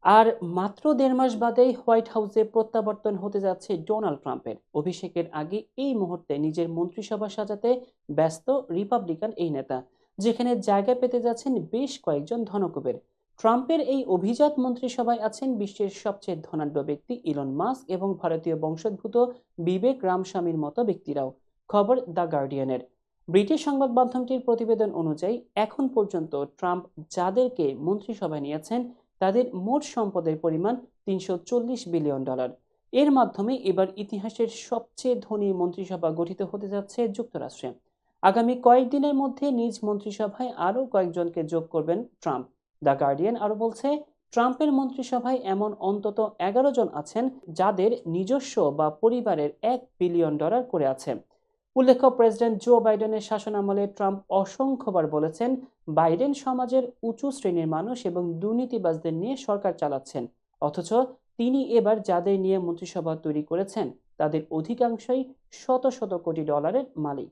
আর মাত্র ১.৫ মাস বাদেই হোয়াইট হাউসে প্রত্যাবর্তন হতে যাচ্ছে ডোনাল্ড ট্রাম্পের। অভিষেকের আগে এই মুহূর্তে নিজের মন্ত্রিসভা সাজাতে ব্যস্ত রিপাবলিকান এই নেতা, যেখানে জায়গা পেতে যাচ্ছেন বেশ কয়েকজন ধনকুবের। ট্রাম্পের এই অভিজাত মন্ত্রিসভায় আছেন বিশ্বের সবচেয়ে ধনাঢ্য ব্যক্তি ইলন মাস্ক এবং ভারতীয় বংশোদ্ভূত বিবেক রামস্বামীর মতো ব্যক্তিরাও। খবর দ্য গার্ডিয়ানের। ব্রিটিশ সংবাদ মাধ্যমটির প্রতিবেদন অনুযায়ী এখন পর্যন্ত ট্রাম্প যাদেরকে মন্ত্রিসভায় নিয়েছেন তাদের মোট সম্পদের পরিমাণ $৩৪০ বিলিয়ন। এর মাধ্যমে এবার ইতিহাসের সবচেয়ে ধনী মন্ত্রিসভা গঠিত হতে যাচ্ছে যুক্তরাষ্ট্রে। আগামী কয়েকদিনের মধ্যে নিজ মন্ত্রিসভায় আরও কয়েকজনকে যোগ করবেন ট্রাম্প। দ্য গার্ডিয়ান আরও বলছে, ট্রাম্পের মন্ত্রিসভায় এমন অন্তত ১১ জন আছেন যাদের নিজস্ব বা পরিবারের $১ বিলিয়ন করে আছে। উল্লেখ্য, প্রেসিডেন্ট জো বাইডেনের শাসনামলে ট্রাম্প অসংখ্যবার বলেছেন বাইডেন সমাজের উঁচু শ্রেণীর মানুষ এবং দুর্নীতিবাজদের নিয়ে সরকার চালাচ্ছেন। অথচ তিনি এবার যাদের নিয়ে মন্ত্রিসভা তৈরি করেছেন তাদের অধিকাংশই শত শত কোটি ডলারের মালিক।